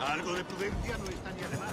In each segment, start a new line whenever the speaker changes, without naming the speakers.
Algo de prudencia no está ni de más.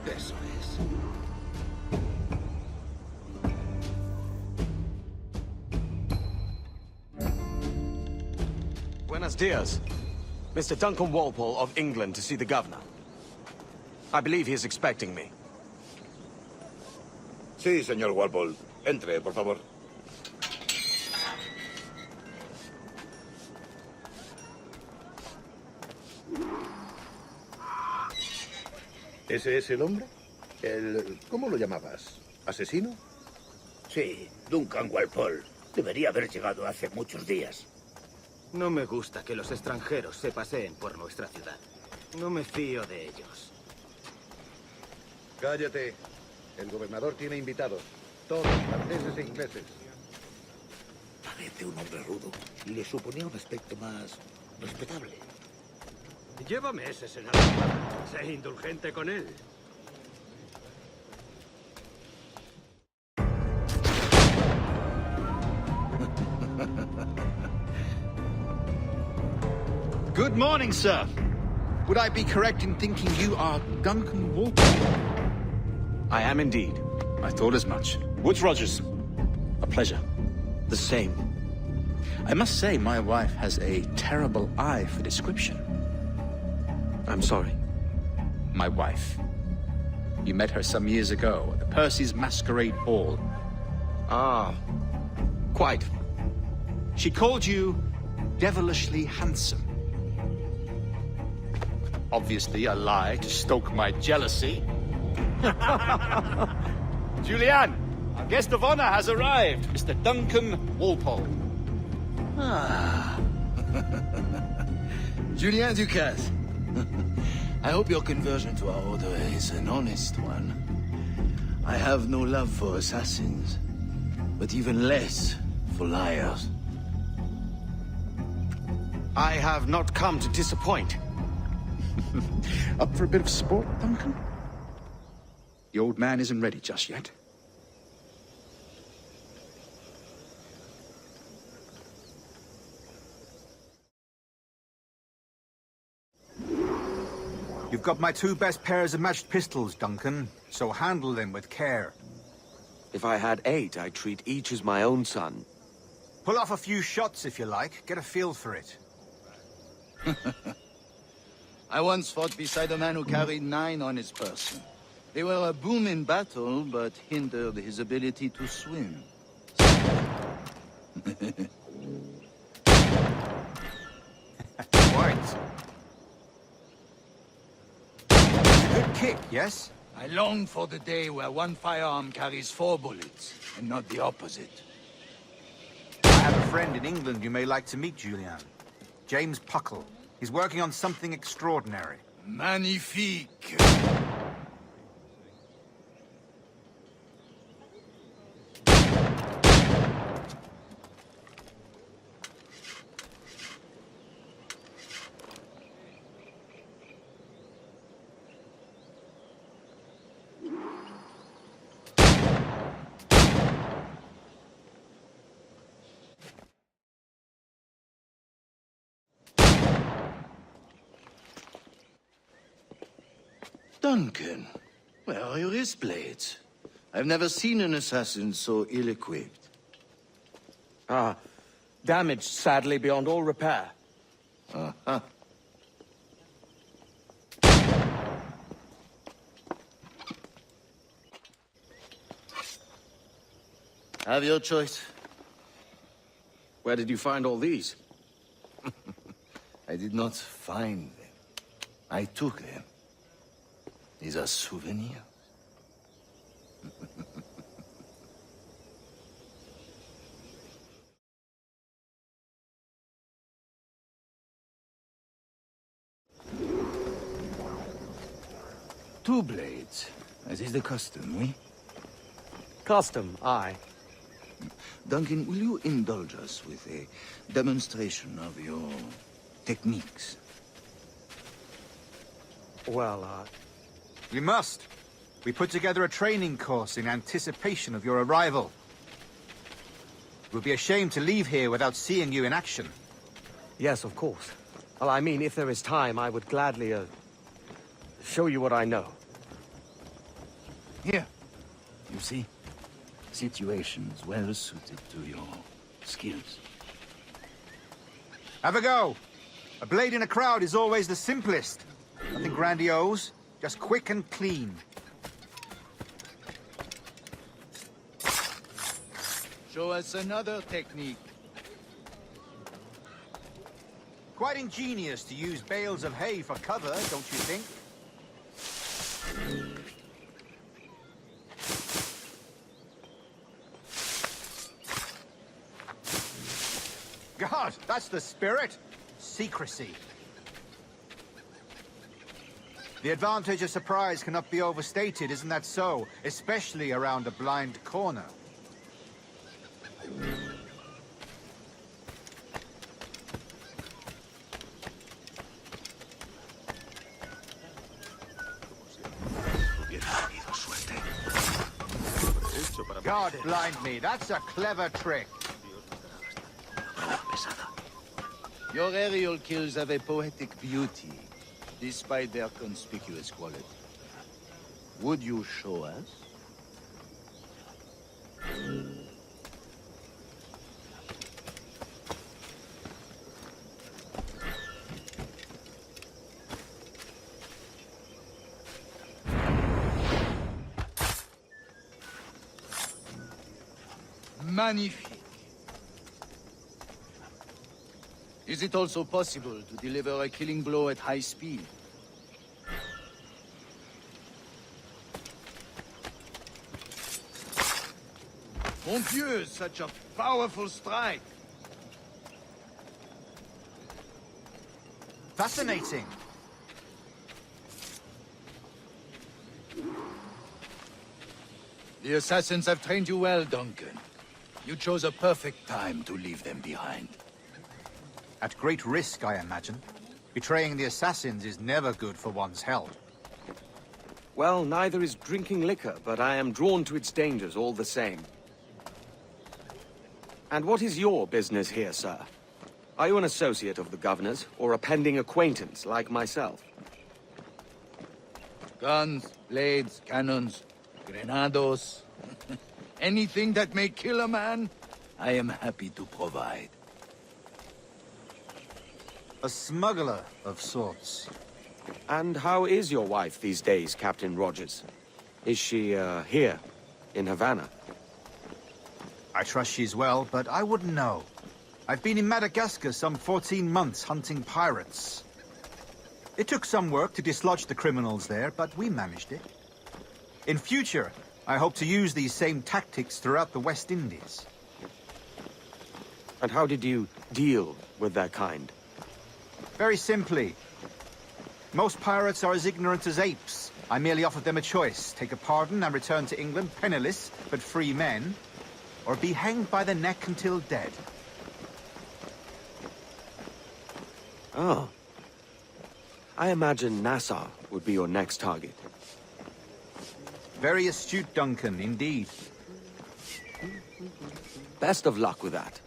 Eso es.
Buenos dias. Mr. Duncan Walpole of England to see the governor. I believe he is expecting me.
Sí, señor Walpole. Entre, por favor. ¿Ese es el hombre? ¿Cómo lo llamabas? ¿Asesino?
Sí, Duncan Walpole. Debería haber llegado hace muchos días.
No me gusta que los extranjeros se paseen por nuestra ciudad. No me fío de ellos.
Cállate. El gobernador tiene invitados. Todos franceses e ingleses.
Parece un hombre rudo y le suponía un aspecto más respetable.
Llévame ese senador. Sé indulgente con él.
Good morning, sir. Would I be correct in thinking you are Duncan Walpole?
I am indeed.
I thought as much. Woods Rogers. A pleasure.
The same.
I must say, my wife has a terrible eye for description.
I'm sorry.
My wife. You met her some years ago at the Percy's Masquerade Ball.
Ah, quite.
She called you devilishly handsome. Obviously a lie to stoke my jealousy. Julianne, our guest of honor has arrived, Mr. Duncan Walpole.
Ah. Julien Ducasse. I hope your conversion to our order is an honest one. I have no love for assassins, but even less for liars.
I have not come to disappoint.
Up for a bit of sport, Duncan? The old man isn't ready just yet.
You've got my 2 best pairs of matched pistols, Duncan, so handle them with care.
If I had 8, I'd treat each as my own son.
Pull off a few shots if you like, get a feel for it.
I once fought beside a man who carried 9 on his person. They were a boom in battle, but hindered his ability to swim.
Right. Good kick, yes?
I long for the day where one firearm carries 4 bullets, and not the opposite.
I have a friend in England you may like to meet, Julian. James Puckle. He's working on something extraordinary.
Magnifique! Duncan, where are your wrist blades? I've never seen an assassin so ill-equipped.
Ah, damaged sadly beyond all repair.
Uh-huh. Have your choice.
Where did you find all these?
I did not find them. I took them. These are souvenirs. Two blades, as is the custom, oui?
Custom, aye.
Duncan, will you indulge us with a demonstration of your techniques?
Well,
We must. We put together a training course in anticipation of your arrival. It would be a shame to leave here without seeing you in action.
yes, of course. Well, I mean, if there is time, I would gladly, show you what I know.
Here, you see, situations well suited to your skills.
Have a go. A blade in a crowd is always the simplest. Nothing grandiose, just quick and clean.
Show us another technique.
Quite ingenious to use bales of hay for cover, don't you think? God, that's the spirit. Secrecy. The advantage of surprise cannot be overstated, isn't that so? Especially around a blind corner. God blind me, that's a clever trick.
Your aerial kills have a poetic beauty, despite their conspicuous quality. Would you show us? Magnifique. Is it also possible to deliver a killing blow at high speed? Mon Dieu, such a powerful strike!
Fascinating.
The assassins have trained you well, Duncan. You chose a perfect time to leave them behind.
At great risk, I imagine. Betraying the assassins is never good for one's health.
Well, neither is drinking liquor, but I am drawn to its dangers all the same. And what is your business here, sir? Are you an associate of the governor's, or a pending acquaintance like myself?
Guns, blades, cannons, grenados. Anything that may kill a man, I am happy to provide.
A smuggler of sorts.
And how is your wife these days, Captain Rogers? Is she, here, in Havana?
I trust she's well, but I wouldn't know. I've been in Madagascar some 14 months hunting pirates. It took some work to dislodge the criminals there, but we managed it. In future, I hope to use these same tactics throughout the West Indies.
And how did you deal with that kind?
Very simply. Most pirates are as ignorant as apes. I merely offered them a choice. Take a pardon and return to England penniless, but free men, or be hanged by the neck until dead.
Oh. I imagine Nassau would be your next target.
Very astute, Duncan, indeed.
Best of luck with that.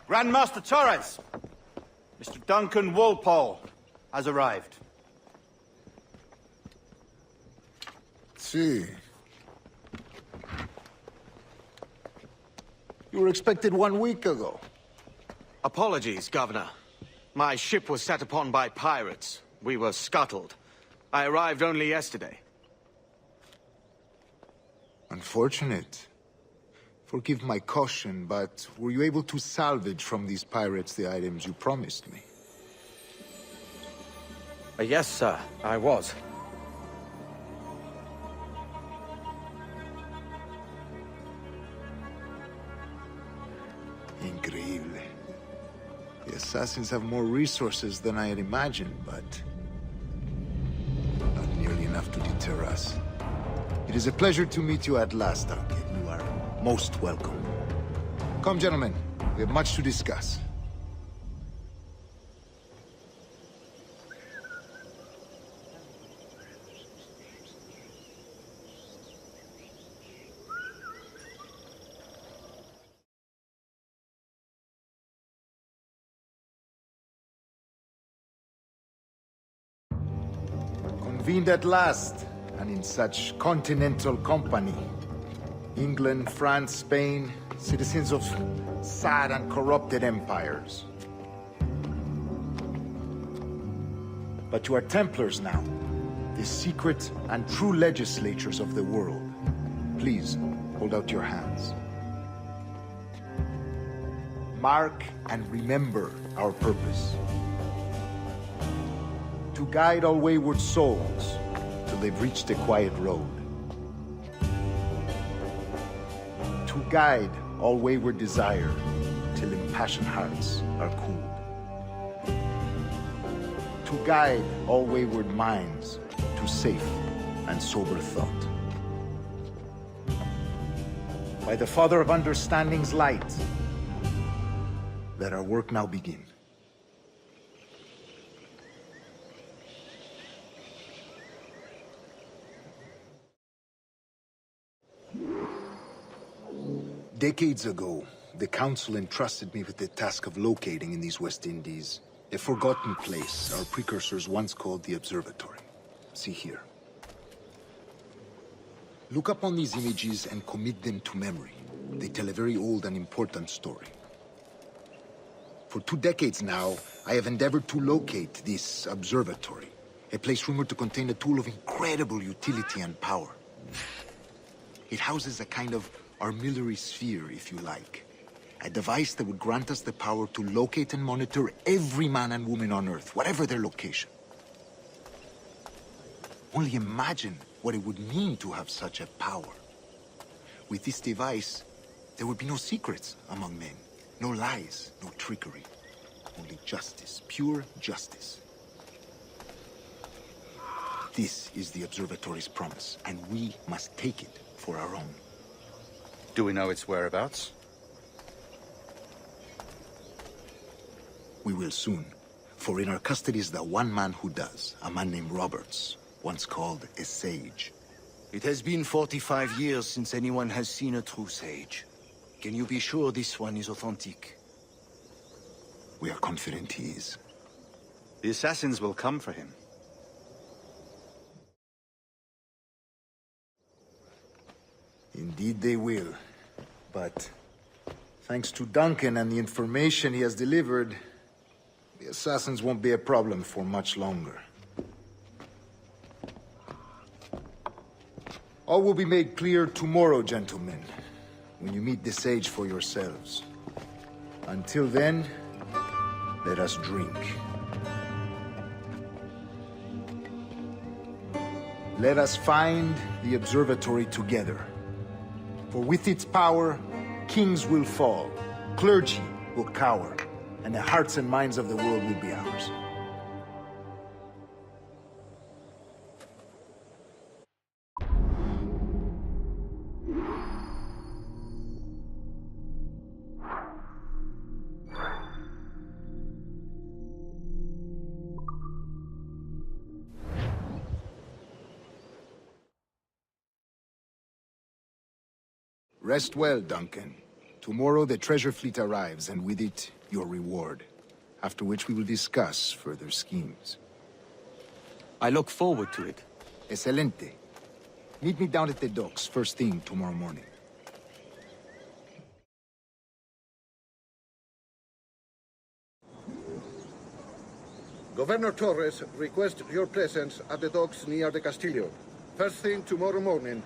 Grandmaster Torres! Mr. Duncan Walpole has arrived.
See. You were expected 1 week ago.
Apologies, Governor. My ship was set upon by pirates. We were scuttled. I arrived only yesterday.
Unfortunate. Forgive my caution, but were you able to salvage from these pirates the items you promised me?
Yes, sir, I was.
Increíble. The assassins have more resources than I had imagined, but not nearly enough to deter us. It is a pleasure to meet you at last, Duncan. You are most welcome. Come, gentlemen. We have much to discuss. Convened at last, and in such continental company. England, France, Spain, citizens of sad and corrupted empires. But you are Templars now, the secret and true legislatures of the world. Please, hold out your hands. Mark and remember our purpose. To guide all wayward souls till they've reached the quiet road. To guide all wayward desire till impassioned hearts are cooled. To guide all wayward minds to safe and sober thought. By the Father of Understanding's light, let our work now begin. Decades ago, the Council entrusted me with the task of locating in these West Indies a forgotten place our precursors once called the Observatory. See here. Look upon these images and commit them to memory. They tell a very old and important story. For 2 decades now, I have endeavored to locate this observatory, a place rumored to contain a tool of incredible utility and power. It houses a kind of armillary sphere, if you like. A device that would grant us the power to locate and monitor every man and woman on Earth, whatever their location. Only imagine what it would mean to have such a power. With this device, there would be no secrets among men, no lies, no trickery. Only justice, pure justice. This is the observatory's promise, and we must take it for our own.
Do we know its whereabouts?
We will soon, for in our custody is the one man who does, a man named Roberts, once called a sage.
It has been 45 years since anyone has seen a true sage. Can you be sure this one is authentic?
We are confident he is.
The assassins will come for him.
Indeed they will. But thanks to Duncan and the information he has delivered, the assassins won't be a problem for much longer. All will be made clear tomorrow, gentlemen, when you meet the sage for yourselves. Until then, let us drink. Let us find the observatory together. For with its power, kings will fall, clergy will cower, and the hearts and minds of the world will be ours. Rest well, Duncan. Tomorrow the treasure fleet arrives, and with it, your reward. After which we will discuss further schemes.
I look forward to it.
Excelente. Meet me down at the docks first thing tomorrow morning.
Governor Torres requests your presence at the docks near the Castillo. First thing tomorrow morning.